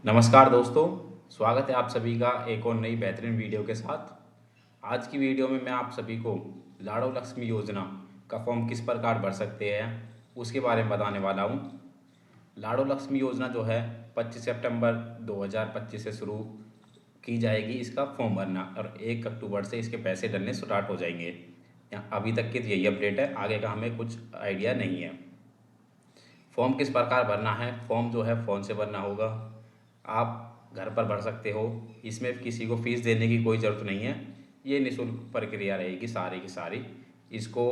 नमस्कार दोस्तों। स्वागत है आप सभी का एक और नई बेहतरीन वीडियो के साथ। आज की वीडियो में मैं आप सभी को लाड़ो लक्ष्मी योजना का फॉर्म किस प्रकार भर सकते हैं उसके बारे में बताने वाला हूं। लाड़ो लक्ष्मी योजना जो है 25 सितंबर 2025 से शुरू की जाएगी इसका फॉर्म भरना, और 1 अक्टूबर से इसके पैसे डलने स्टार्ट हो जाएंगे। अभी तक की यही अपडेट है, आगे का हमें कुछ आइडिया नहीं है। फॉर्म किस प्रकार भरना है? फॉर्म जो है फ़ोन से भरना होगा। आप घर पर भर सकते हो। इसमें किसी को फ़ीस देने की कोई ज़रूरत नहीं है। ये निःशुल्क प्रक्रिया रहेगी सारी की सारी। इसको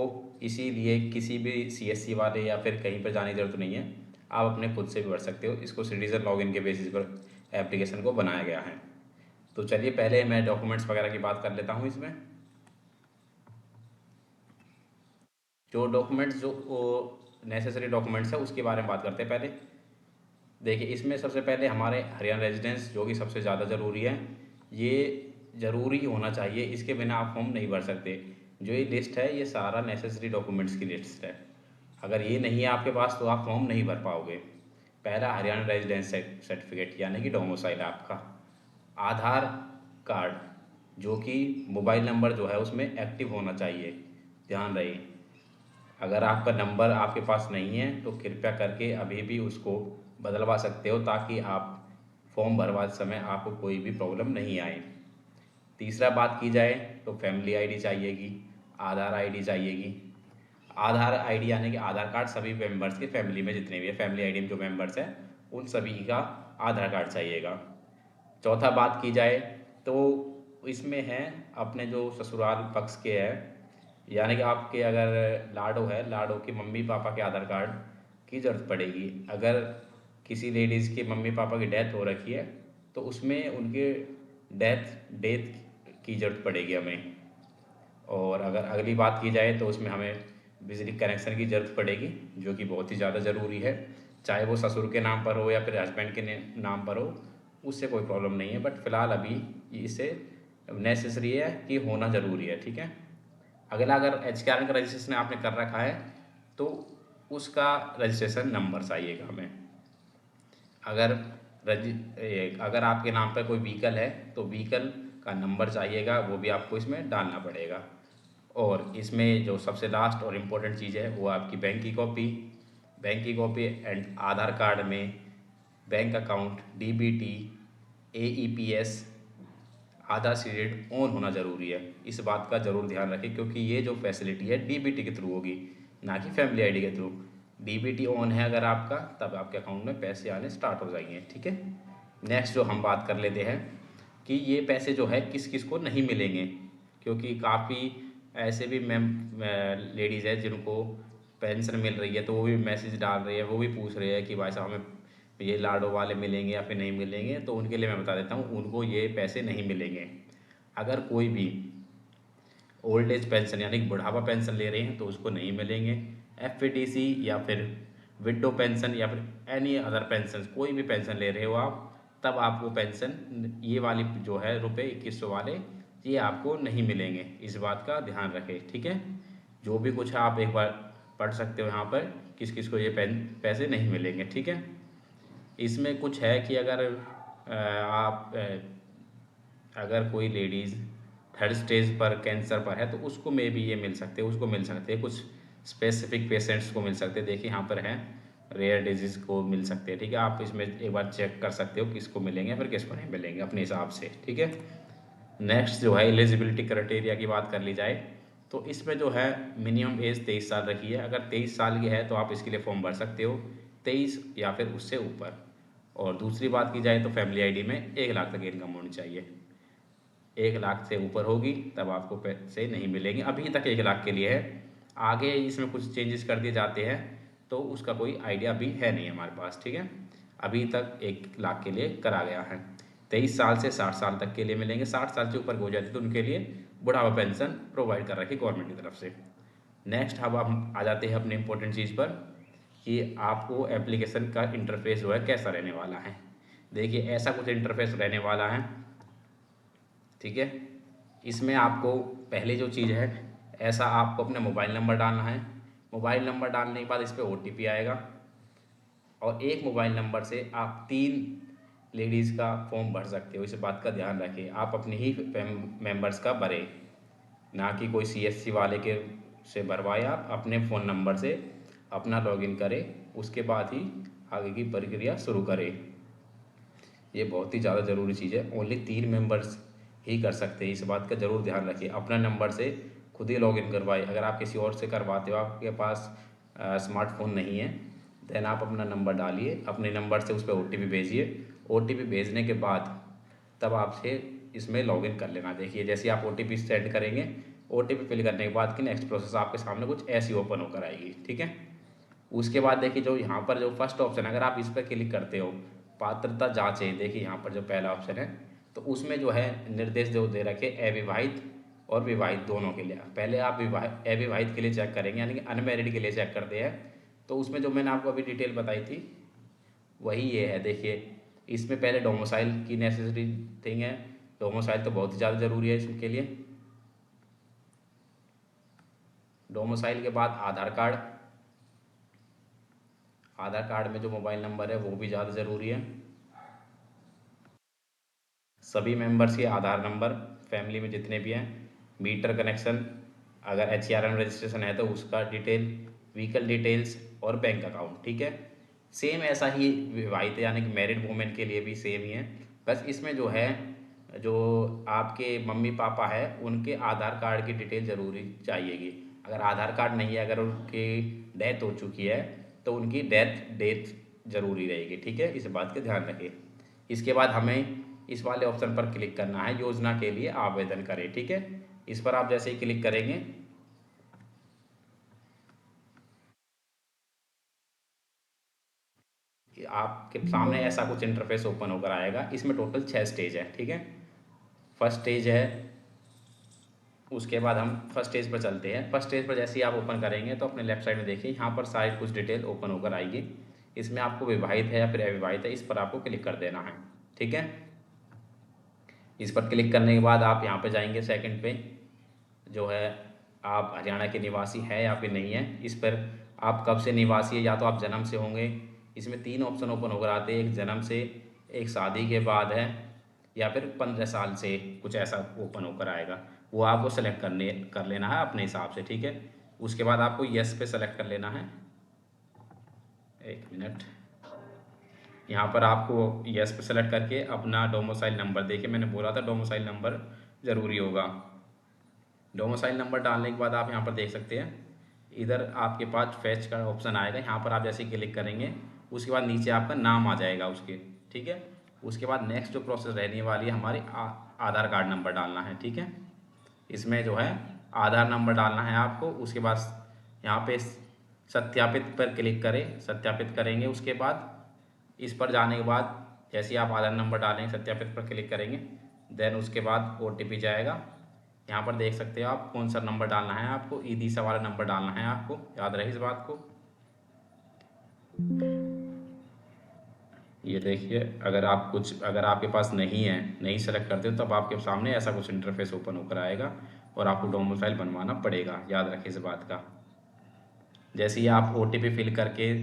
इसीलिए किसी भी सीएससी वाले या फिर कहीं पर जाने की ज़रूरत नहीं है। आप अपने खुद से भी भर सकते हो। इसको सिटीजन लॉगिन के बेसिस पर एप्लीकेशन को बनाया गया है। तो चलिए पहले मैं डॉक्यूमेंट्स वगैरह की बात कर लेता हूँ। इसमें जो डॉक्यूमेंट्स जो नेसेसरी डॉक्यूमेंट्स है उसके बारे में बात करते हैं पहले। देखिए, इसमें सबसे पहले हमारे हरियाणा रेजिडेंस जो कि सबसे ज़्यादा ज़रूरी है, ये ज़रूरी होना चाहिए। इसके बिना आप फॉर्म नहीं भर सकते। जो ये लिस्ट है ये सारा नेसेसरी डॉक्यूमेंट्स की लिस्ट है। अगर ये नहीं है आपके पास तो आप फॉर्म नहीं भर पाओगे। पहला हरियाणा रेजिडेंस सर्टिफिकेट यानी कि डोमिसाइल आपका। आधार कार्ड जो कि मोबाइल नंबर जो है उसमें एक्टिव होना चाहिए, ध्यान रहे। अगर आपका नंबर आपके पास नहीं है तो कृपया करके अभी भी उसको बदलवा सकते हो, ताकि आप फॉर्म भरवाते समय आपको कोई भी प्रॉब्लम नहीं आए। तीसरा बात की जाए तो फैमिली आईडी चाहिएगी, आधार आईडी चाहिएगी। आधार आईडी यानी कि आधार कार्ड सभी मेंबर्स के, फैमिली में जितने भी है फैमिली आईडी में जो मेंबर्स हैं उन सभी का आधार कार्ड चाहिएगा। चौथा बात की जाए तो इसमें है अपने जो ससुराल पक्ष के हैं, यानी कि आपके अगर लाड़ो है, लाड़ो के मम्मी पापा के आधार कार्ड की ज़रूरत पड़ेगी। अगर किसी लेडीज़ के मम्मी पापा की डेथ हो रखी है तो उसमें उनके डेथ डेथ की ज़रूरत पड़ेगी हमें। और अगर अगली बात की जाए तो उसमें हमें बिजली कनेक्शन की ज़रूरत पड़ेगी, जो कि बहुत ही ज़्यादा ज़रूरी है। चाहे वो ससुर के नाम पर हो या फिर हस्बैंड के नाम पर हो, उससे कोई प्रॉब्लम नहीं है। बट फ़िलहाल अभी इसे नेसेसरी है कि होना ज़रूरी है, ठीक है। अगला, अगर एचकेआरएन का रजिस्ट्रेशन आपने कर रखा है तो उसका रजिस्ट्रेशन नंबर चाहिएगा हमें। अगर अगर आपके नाम पर कोई व्हीकल है तो व्हीकल का नंबर चाहिएगा, वो भी आपको इसमें डालना पड़ेगा। और इसमें जो सबसे लास्ट और इम्पोर्टेंट चीज़ है वो आपकी बैंक की कॉपी एंड आधार कार्ड में bank account, DBT, AEPS, Aadhaar seeded on होना ज़रूरी है। इस बात का ज़रूर ध्यान रखें, क्योंकि ये जो फैसिलिटी है डीबीटी के थ्रू होगी, ना कि फैमिली आईडी के थ्रू। डीबीटी ऑन है अगर आपका, तब आपके अकाउंट में पैसे आने स्टार्ट हो जाएंगे, ठीक है। नेक्स्ट जो हम बात कर लेते हैं कि ये पैसे जो है किस किस को नहीं मिलेंगे, क्योंकि काफ़ी ऐसे भी मैम लेडीज़ है जिनको पेंशन मिल रही है तो वो भी मैसेज डाल रही है, वो भी पूछ रही है कि भाई साहब हमें ये लाडो वाले मिलेंगे या फिर नहीं मिलेंगे। तो उनके लिए मैं बता देता हूँ, उनको ये पैसे नहीं मिलेंगे। अगर कोई भी ओल्ड एज पेंशन यानी कि बुढ़ापा पेंशन ले रहे हैं तो उसको नहीं मिलेंगे। एफपीटीसी या फिर विडो पेंशन या फिर एनी अदर पेंशन, कोई भी पेंशन ले रहे हो आप, तब आपको पेंशन ये वाली जो है रुपये 2100 वाले, ये आपको नहीं मिलेंगे। इस बात का ध्यान रखें, ठीक है। जो भी कुछ है आप एक बार पढ़ सकते हो यहाँ पर, किस किस को ये पैसे नहीं मिलेंगे, ठीक है। इसमें कुछ है कि अगर आप अगर कोई लेडीज़ थर्ड स्टेज पर कैंसर पर है तो उसको में भी ये मिल सकते हैं, उसको मिल सकते हैं। कुछ स्पेसिफिक पेशेंट्स को मिल सकते हैं। देखिए यहाँ पर है, रेयर डिजीज़ को मिल सकते हैं, ठीक है। आप इसमें एक बार चेक कर सकते हो किसको मिलेंगे फिर किसको नहीं मिलेंगे अपने हिसाब से, ठीक है। नेक्स्ट जो है एलिजिबिलिटी क्राइटेरिया की बात कर ली जाए तो इसमें जो है मिनिमम एज 23 साल रखी है। अगर 23 साल की है तो आप इसके लिए फॉर्म भर सकते हो, 23 या फिर उससे ऊपर। और दूसरी बात की जाए तो फैमिली आईडी में 1 लाख तक इनकम होनी चाहिए। 1 लाख से ऊपर होगी तब आपको पैसे नहीं मिलेंगे। अभी तक 1 लाख के लिए है, आगे इसमें कुछ चेंजेस कर दिए जाते हैं तो उसका कोई आइडिया अभी है नहीं हमारे पास, ठीक है। अभी तक 1 लाख के लिए करा गया है। 23 साल से 60 साल तक के लिए मिलेंगे। 60 साल से ऊपर हो जाती तो उनके लिए बुढ़ापा पेंशन प्रोवाइड कर रखी गवर्नमेंट की तरफ से। नेक्स्ट अब हम आ जाते हैं अपने इंपॉर्टेंट चीज़ पर कि आपको एप्लीकेशन का इंटरफेस जो है कैसा रहने वाला है। देखिए ऐसा कुछ इंटरफेस रहने वाला है, ठीक है। इसमें आपको पहले जो चीज़ है, ऐसा आपको अपना मोबाइल नंबर डालना है। मोबाइल नंबर डालने के बाद इस पर ओटीपी आएगा, और एक मोबाइल नंबर से आप 3 लेडीज़ का फॉर्म भर सकते हो, इस बात का ध्यान रखें। आप अपने ही मेंबर्स का भरें, ना कि कोई CSC वाले के से भरवाए। आप अपने फ़ोन नंबर से अपना लॉगिन करें, उसके बाद ही आगे की प्रक्रिया शुरू करें। ये बहुत ही ज़्यादा ज़रूरी चीज़ है। ओनली 3 मेंबर्स ही कर सकते हैं, इस बात का ज़रूर ध्यान रखिए। अपना नंबर से खुद ही लॉगिन करवाए। अगर आप किसी और से करवाते हो, आपके पास स्मार्टफोन नहीं है, देन आप अपना नंबर डालिए, अपने नंबर से उस पर OTP भेजिए। OTP भेजने के बाद तब आपसे इसमें लॉगिन कर लेना। देखिए जैसे आप OTP सेंड करेंगे, OTP फिल करने के बाद की नेक्स्ट प्रोसेस आपके सामने कुछ ऐसी ओपन होकर आएगी, ठीक है। उसके बाद देखिए जो यहाँ पर जो फर्स्ट ऑप्शन है, अगर आप इस पर क्लिक करते हो, पात्रता जांचें, देखिए यहाँ पर जो पहला ऑप्शन है, तो उसमें जो है निर्देश जो दे रखे अविवाहित और विवाहित दोनों के लिए। पहले आप अविवाहित के लिए चेक करेंगे, यानी कि अनमैरिड के लिए चेक करते हैं। तो उसमें जो मैंने आपको अभी डिटेल बताई थी वही ये है। देखिए इसमें पहले डोमिसाइल की नेसेसरी थिंग है। डोमिसाइल तो बहुत ज़्यादा ज़रूरी है इसके लिए। डोमिसाइल के बाद आधार कार्ड, आधार कार्ड में जो मोबाइल नंबर है वो भी ज़्यादा ज़रूरी है। सभी मेंबर्स के आधार नंबर, फैमिली में जितने भी हैं। मीटर कनेक्शन, अगर HRM रजिस्ट्रेशन है तो उसका डिटेल, व्हीकल डिटेल्स और बैंक अकाउंट, ठीक है। सेम ऐसा ही विवाहित यानी कि मैरिड वुमेन के लिए भी सेम ही है। बस इसमें जो है, जो आपके मम्मी पापा है उनके आधार कार्ड की डिटेल ज़रूरी चाहिएगी। अगर आधार कार्ड नहीं है, अगर उनकी डेथ हो चुकी है तो उनकी डेथ ज़रूरी रहेगी, ठीक है। इस बात का ध्यान रखिए। इसके बाद हमें इस वाले ऑप्शन पर क्लिक करना है, योजना के लिए आवेदन करें, ठीक है। इस पर आप जैसे ही क्लिक करेंगे, कि आपके सामने ऐसा कुछ इंटरफेस ओपन होकर आएगा। इसमें टोटल 6 स्टेज है, ठीक है। फर्स्ट स्टेज है, उसके बाद हम फर्स्ट स्टेज पर चलते हैं। फर्स्ट स्टेज पर जैसे ही आप ओपन करेंगे तो अपने लेफ्ट साइड में देखिए यहाँ पर सारी कुछ डिटेल ओपन होकर आएगी। इसमें आपको विवाहित है या फिर अविवाहित है, इस पर आपको क्लिक कर देना है, ठीक है। इस पर क्लिक करने के बाद आप यहाँ पे जाएंगे सेकंड पे, जो है आप हरियाणा के निवासी है या फिर नहीं है। इस पर आप कब से निवासी है, या तो आप जन्म से होंगे। इसमें 3 ऑप्शन ओपन होकर आते हैं, एक जन्म से, एक शादी के बाद है, या फिर 15 साल से, कुछ ऐसा ओपन होकर आएगा। वो आपको सेलेक्ट कर लेना है अपने हिसाब से, ठीक है। उसके बाद आपको यस पे सेलेक्ट कर लेना है। एक मिनट, यहाँ पर आपको यस पे सेलेक्ट करके अपना डोमिसाइल नंबर, देखिए मैंने बोला था डोमिसाइल नंबर ज़रूरी होगा। डोमिसाइल नंबर डालने के बाद आप यहाँ पर देख सकते हैं, इधर आपके पास फैच का ऑप्शन आएगा। यहाँ पर आप जैसे ही क्लिक करेंगे, उसके बाद नीचे आपका नाम आ जाएगा उसके, ठीक है। उसके बाद नेक्स्ट जो प्रोसेस रहने वाली है हमारी, आधार कार्ड नंबर डालना है, ठीक है। इसमें जो है आधार नंबर डालना है आपको। उसके बाद यहाँ पे सत्यापित पर क्लिक करें, सत्यापित करेंगे। उसके बाद इस पर जाने के बाद जैसे ही आप आधार नंबर डालेंगे, सत्यापित पर क्लिक करेंगे, देन उसके बाद OTP जाएगा। यहाँ पर देख सकते हो आप कौन सा नंबर डालना है आपको, ईदीसा वाला नंबर डालना है आपको, याद रहे इस बात को। ये देखिए, अगर आपके पास नहीं है, नहीं सेलेक्ट करते हो, तब आपके सामने ऐसा कुछ इंटरफेस ओपन होकर आएगा और आपको डोमिसाइल बनवाना पड़ेगा, याद रखिए इस बात का। जैसे ही आप OTP फिल करके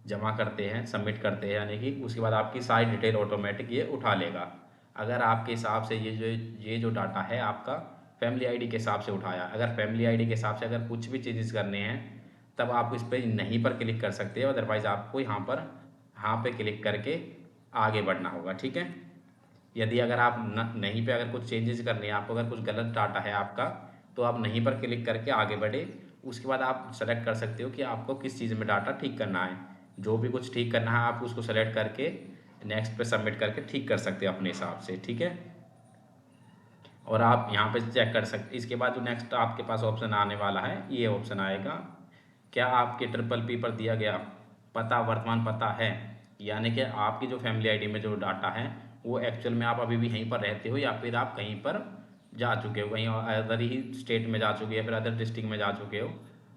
जमा करते हैं, सबमिट करते हैं, यानी कि उसके बाद आपकी सारी डिटेल ऑटोमेटिक ये उठा लेगा। अगर आपके हिसाब से ये जो डाटा है आपका फैमिली ID के हिसाब से उठाया, अगर फैमिली ID के हिसाब से अगर कुछ भी चेंजेस करने हैं, तब आप इस पर नहीं पर क्लिक कर सकते हो। अदरवाइज़ आपको यहाँ पे क्लिक करके आगे बढ़ना होगा, ठीक है। यदि अगर आप नहीं पे अगर कुछ चेंजेस करने हैं आपको, अगर कुछ गलत डाटा है आपका, तो आप नहीं पर क्लिक करके आगे बढ़े। उसके बाद आप सेलेक्ट कर सकते हो कि आपको किस चीज़ में डाटा ठीक करना है। जो भी कुछ ठीक करना है आप उसको सेलेक्ट करके नेक्स्ट पे सबमिट करके ठीक कर सकते हो अपने हिसाब से, ठीक है। और आप यहाँ पे चेक कर सकते। इसके बाद जो नेक्स्ट आपके पास ऑप्शन आने वाला है, ये ऑप्शन आएगा, क्या आपके PPP पर दिया गया पता वर्तमान पता है। यानी कि आपकी जो फैमिली ID में जो डाटा है वो एक्चुअल में आप अभी भी यहीं पर रहते हो, या फिर आप कहीं पर जा चुके हो, कहीं अदर ही स्टेट में जा चुके हो, या फिर अदर डिस्ट्रिक्ट में जा चुके हो।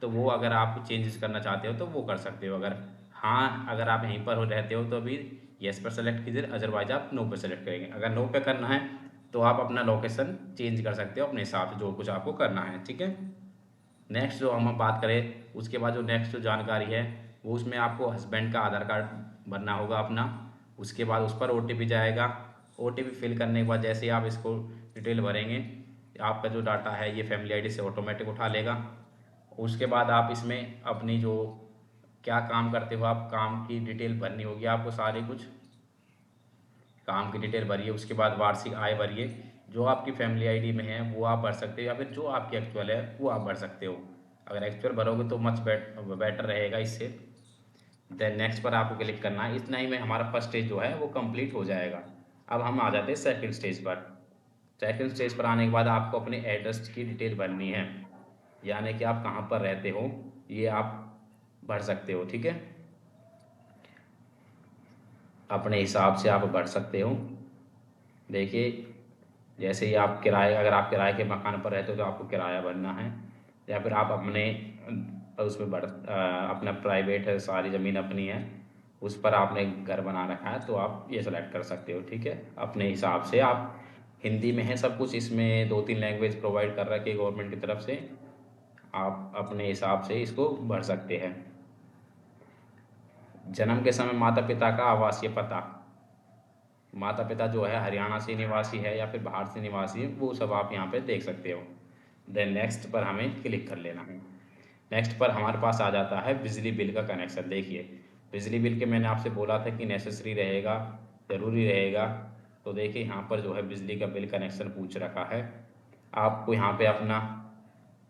तो वो अगर आप चेंजेस करना चाहते हो तो वो कर सकते हो। अगर आप यहीं पर रहते हो तो अभी येस पर सेलेक्ट कीजिए, अदरवाइज आप नो पर सेलेक्ट करेंगे। अगर नो पे करना है तो आप अपना लोकेशन चेंज कर सकते हो अपने हिसाब से, जो कुछ आपको करना है, ठीक है। नेक्स्ट जो हम बात करें, उसके बाद जो नेक्स्ट जो जानकारी है वो, उसमें आपको हस्बैंड का आधार कार्ड भरना होगा अपना। उसके बाद उस पर OTP जाएगा। OTP फिल करने के बाद जैसे ही आप इसको डिटेल भरेंगे, आपका जो डाटा है ये फैमिली ID से ऑटोमेटिक उठा लेगा। उसके बाद आप इसमें अपनी जो क्या काम करते हो, आप काम की डिटेल भरनी होगी आपको, सारी कुछ काम की डिटेल भरिए। उसके बाद वार्षिक आय भरिए, जो आपकी फैमिली ID में है वो आप भर सकते हो, या फिर जो आपकी एक्चुअल है वो आप भर सकते हो। अगर एक्चुअल भरोगे तो मच बेटर रहेगा इससे। देन नेक्स्ट पर आपको क्लिक करना है। इतना ही में हमारा फर्स्ट स्टेज जो है वो कंप्लीट हो जाएगा। अब हम आ जाते हैं सेकंड स्टेज पर। सेकंड स्टेज पर आने के बाद आपको अपने एड्रेस की डिटेल भरनी है, यानी कि आप कहाँ पर रहते हो ये आप भर सकते हो। ठीक है, अपने हिसाब से आप भर सकते हो। देखिए, जैसे ही आप किराए, अगर आप किराए के मकान पर रहते हो तो आपको किराया भरना है, या फिर आप अपने उसमें अपना प्राइवेट है, सारी ज़मीन अपनी है, उस पर आपने घर बना रखा है तो आप ये सेलेक्ट कर सकते हो। ठीक है, अपने हिसाब से आप, हिंदी में है सब कुछ, इसमें 2-3 लैंग्वेज प्रोवाइड कर रखी है गवर्नमेंट की तरफ से, आप अपने हिसाब से इसको भर सकते हैं। जन्म के समय माता पिता का आवासीय पता, माता पिता जो है हरियाणा से निवासी है या फिर बाहर से निवासी है, वो सब आप यहाँ पे देख सकते हो। देन नेक्स्ट पर हमें क्लिक कर लेना है। नेक्स्ट पर हमारे पास आ जाता है बिजली बिल का कनेक्शन। देखिए, बिजली बिल के मैंने आपसे बोला था कि नेसेसरी रहेगा, ज़रूरी रहेगा। तो देखिए यहाँ पर जो है बिजली का बिल कनेक्शन पूछ रखा है। आपको यहाँ पे अपना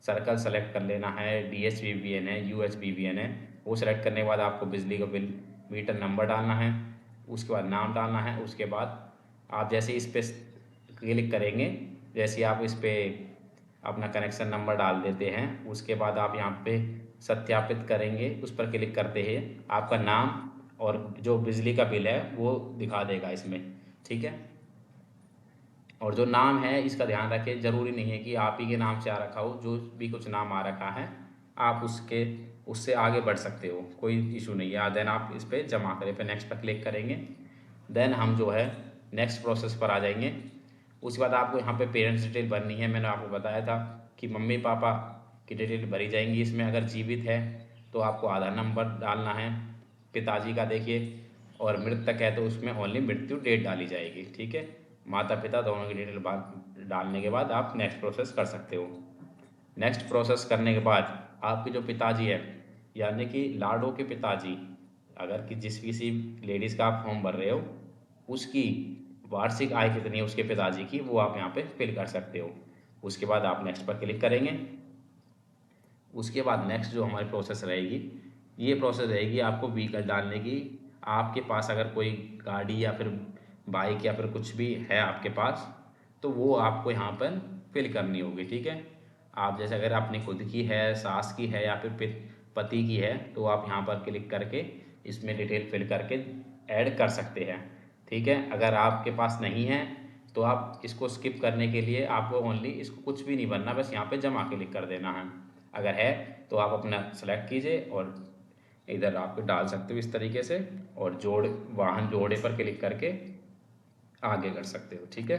सर्कल सेलेक्ट कर लेना है, DHBBN है, UHBBN है। वो सेलेक्ट करने के बाद आपको बिजली का बिल मीटर नंबर डालना है, उसके बाद नाम डालना है। उसके बाद आप जैसे इस पर क्लिक करेंगे, जैसे आप इस पर अपना कनेक्शन नंबर डाल देते हैं, उसके बाद आप यहाँ पे सत्यापित करेंगे, उस पर क्लिक करते ही आपका नाम और जो बिजली का बिल है वो दिखा देगा इसमें। ठीक है, और जो नाम है इसका ध्यान रखें, ज़रूरी नहीं है कि आप ही के नाम से आ रखा हो, जो भी कुछ नाम आ रखा है आप उससे आगे बढ़ सकते हो, कोई इशू नहीं है। देन आप इस पर जमा करें पे नेक्स्ट पर क्लिक करेंगे। देन हम जो है नेक्स्ट प्रोसेस पर आ जाएंगे। उसके बाद आपको यहाँ पे पेरेंट्स डिटेल भरनी है। मैंने आपको बताया था कि मम्मी पापा की डिटेल भरी जाएंगी इसमें। अगर जीवित है तो आपको आधार नंबर डालना है पिताजी का, देखिए, और मृतक है तो उसमें ओनली मृत्यु डेट डाली जाएगी। ठीक है, माता पिता दोनों की डिटेल डालने के बाद आप नेक्स्ट प्रोसेस कर सकते हो। नेक्स्ट प्रोसेस करने के बाद आपके जो पिताजी है, यानी कि लाडो के पिताजी, अगर कि जिस किसी लेडीज़ का आप फॉर्म भर रहे हो, उसकी वार्षिक आय कितनी है उसके पिताजी की, वो आप यहाँ पे फिल कर सकते हो। उसके बाद आप नेक्स्ट पर क्लिक करेंगे। उसके बाद नेक्स्ट जो हमारी प्रोसेस रहेगी, ये प्रोसेस रहेगी आपको व्हीकल डालने की। आपके पास अगर कोई गाड़ी या फिर बाइक या फिर कुछ भी है आपके पास, तो वो आपको यहाँ पर फिल करनी होगी। ठीक है, आप जैसे अगर अपनी खुद की है, सास की है या फिर पति की है, तो आप यहाँ पर क्लिक करके इसमें डिटेल फिल करके ऐड कर सकते हैं। ठीक है, अगर आपके पास नहीं है तो आप इसको स्किप करने के लिए आपको ओनली इसको कुछ भी नहीं भरना, बस यहाँ पे जमा क्लिक कर देना है। अगर है तो आप अपना सेलेक्ट कीजिए और इधर आप डाल सकते हो इस तरीके से, और वाहन जोड़े पर क्लिक करके आगे कर सकते हो। ठीक है,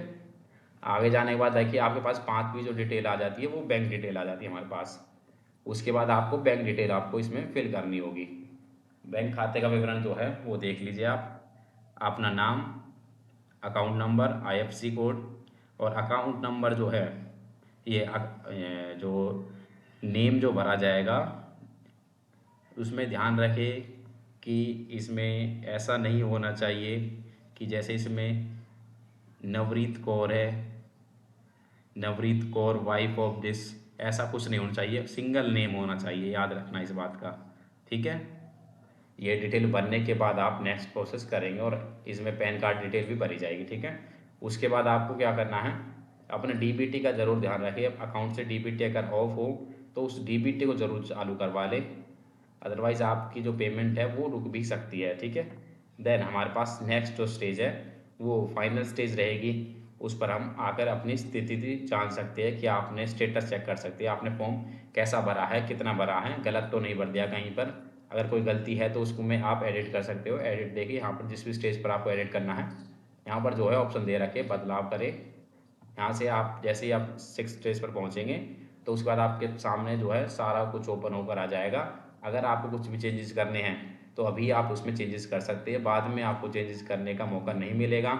आगे जाने के बाद देखिए आपके पास 5वीं जो डिटेल आ जाती है वो बैंक डिटेल आ जाती है हमारे पास। उसके बाद आपको बैंक डिटेल आपको इसमें फिल करनी होगी। बैंक खाते का विवरण जो है वो देख लीजिए आप, अपना नाम, अकाउंट नंबर, IFSC कोड, और अकाउंट नंबर जो है ये जो नेम जो भरा जाएगा उसमें ध्यान रखें कि इसमें ऐसा नहीं होना चाहिए कि जैसे इसमें नवरीत कौर है, Navreet Kaur wife of this, ऐसा कुछ नहीं होना चाहिए, सिंगल नेम होना चाहिए, याद रखना इस बात का। ठीक है, ये डिटेल भरने के बाद आप नेक्स्ट प्रोसेस करेंगे और इसमें पैन कार्ड डिटेल भी भरी जाएगी। ठीक है, उसके बाद आपको क्या करना है, अपने DBT का ज़रूर ध्यान रखिए। अकाउंट से DBT अगर ऑफ हो तो उस DBT को ज़रूर चालू करवा ले, अदरवाइज़ आपकी जो पेमेंट है वो रुक भी सकती है। ठीक है, देन हमारे पास नेक्स्ट जो स्टेज है वो फाइनल स्टेज रहेगी। उस पर हम आकर अपनी स्थिति जान सकते हैं कि आपने स्टेटस चेक कर सकते हैं, आपने फॉर्म कैसा भरा है, कितना भरा है, गलत तो नहीं भर दिया कहीं पर। अगर कोई गलती है तो उसको में आप एडिट कर सकते हो। एडिट देखिए यहाँ पर जिस भी स्टेज पर आपको एडिट करना है, यहाँ पर जो है ऑप्शन दे रखे बदलाव करें। यहाँ से आप जैसे ही आप 6 स्टेज पर पहुँचेंगे तो उसके बाद आपके सामने जो है सारा कुछ ओपन होकर आ जाएगा। अगर आपको कुछ भी चेंजेस करने हैं तो अभी आप उसमें चेंजेस कर सकते हैं, बाद में आपको चेंजेस करने का मौका नहीं मिलेगा।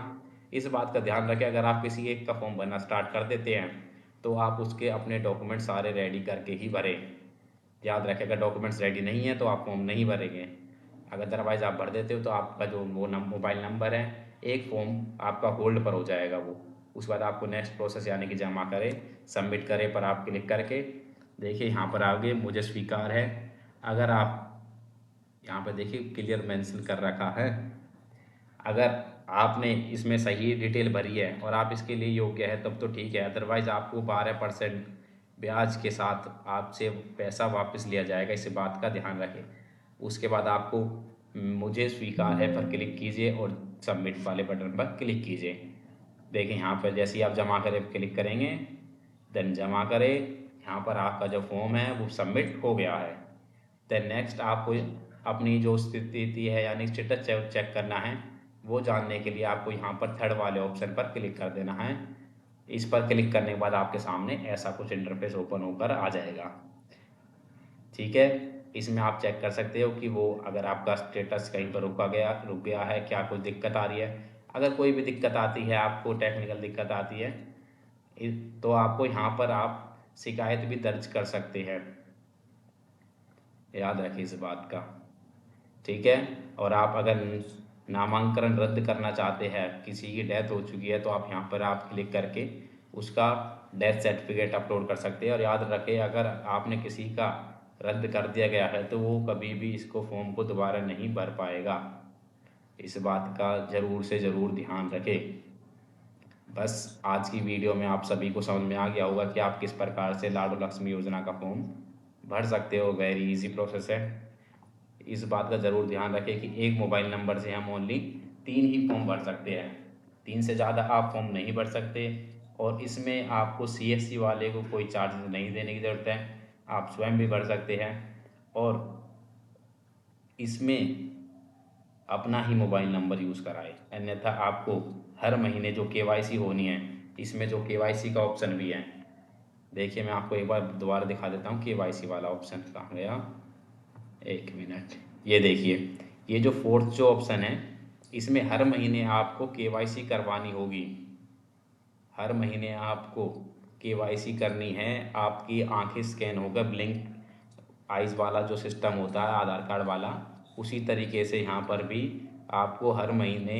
इस बात का ध्यान रखें, अगर आप किसी एक का फॉर्म भरना स्टार्ट कर देते हैं तो आप उसके अपने डॉक्यूमेंट सारे रेडी करके ही भरें। याद रखें, अगर डॉक्यूमेंट्स रेडी नहीं है तो आप फॉर्म नहीं भरेंगे। अगर अदरवाइज़ आप भर देते हो तो आपका जो वो मोबाइल नंबर है, एक फॉर्म आपका होल्ड पर हो जाएगा वो। उसके बाद आपको नेक्स्ट प्रोसेस यानी कि जमा करें, सबमिट करें पर आप क्लिक करके देखिए यहाँ पर आगे मुझे स्वीकार है। अगर आप यहाँ पे देखिए क्लियर मेंशन कर रखा है, अगर आपने इसमें सही डिटेल भरी है और आप इसके लिए योग्य है तब तो ठीक है, अदरवाइज़ आपको 12% ब्याज के साथ आपसे पैसा वापस लिया जाएगा, इस बात का ध्यान रखें। उसके बाद आपको मुझे स्वीकार है पर क्लिक कीजिए और सबमिट वाले बटन पर क्लिक कीजिए। देखिए यहाँ पर जैसे ही आप जमा करें क्लिक करेंगे, देन जमा करें, यहाँ पर आपका जो फॉर्म है वो सबमिट हो गया है। देन नेक्स्ट आपको अपनी जो स्थिति है यानी स्टेटस चेक करना है, वो जानने के लिए आपको यहाँ पर थर्ड वाले ऑप्शन पर क्लिक कर देना है। इस पर क्लिक करने के बाद आपके सामने ऐसा कुछ इंटरफेस ओपन होकर आ जाएगा। ठीक है, इसमें आप चेक कर सकते हो कि वो अगर आपका स्टेटस कहीं पर रुक गया है, क्या कुछ दिक्कत आ रही है। अगर कोई भी दिक्कत आती है, आपको टेक्निकल दिक्कत आती है तो आपको यहाँ पर आप शिकायत भी दर्ज कर सकते हैं, याद रखिए इस बात का। ठीक है, और आप अगर नामांकन रद्द करना चाहते हैं, किसी की डेथ हो चुकी है, तो आप यहाँ पर आप क्लिक करके उसका डेथ सर्टिफिकेट अपलोड कर सकते हैं। और याद रखें, अगर आपने किसी का रद्द कर दिया गया है तो वो कभी भी इसको फॉर्म को दोबारा नहीं भर पाएगा। इस बात का ज़रूर से ज़रूर ध्यान रखें। बस आज की वीडियो में आप सभी को समझ में आ गया होगा कि आप किस प्रकार से लाडो लक्ष्मी योजना का फॉर्म भर सकते हो। वेरी इजी प्रोसेस है। इस बात का ज़रूर ध्यान रखें कि एक मोबाइल नंबर से हम ओनली 3 ही फॉर्म भर सकते हैं, 3 से ज़्यादा आप फॉर्म नहीं भर सकते। और इसमें आपको CSC वाले को कोई चार्जेस नहीं देने की ज़रूरत है, आप स्वयं भी भर सकते हैं। और इसमें अपना ही मोबाइल नंबर यूज़ कराए, अन्यथा आपको हर महीने जो KYC होनी है, इसमें जो KYC का ऑप्शन भी है, देखिए मैं आपको एक बार दोबारा दिखा देता हूँ। KYC वाला ऑप्शन कहाँ गया, एक मिनट, ये देखिए, ये जो फोर्थ जो ऑप्शन है, इसमें हर महीने आपको KYC करवानी होगी। हर महीने आपको KYC करनी है। आपकी आंखें स्कैन होकर ब्लिंक आइज़ वाला जो सिस्टम होता है आधार कार्ड वाला, उसी तरीके से यहाँ पर भी आपको हर महीने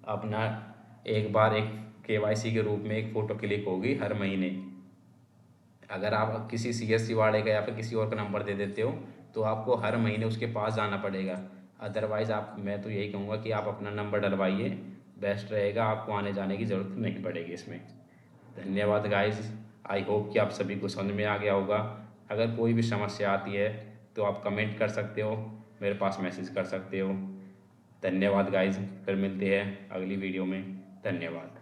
अपना एक बार एक KYC के रूप में एक फ़ोटो क्लिक होगी हर महीने। अगर आप किसी CSC वाले का या फिर किसी और का नंबर दे देते हो तो आपको हर महीने उसके पास जाना पड़ेगा। अदरवाइज़ मैं तो यही कहूँगा कि आप अपना नंबर डलवाइए, बेस्ट रहेगा, आपको आने जाने की ज़रूरत नहीं पड़ेगी इसमें। धन्यवाद गाइस, आई होप कि आप सभी को समझ में आ गया होगा। अगर कोई भी समस्या आती है तो आप कमेंट कर सकते हो, मेरे पास मैसेज कर सकते हो। धन्यवाद गाइस, फिर मिलते हैं अगली वीडियो में। धन्यवाद।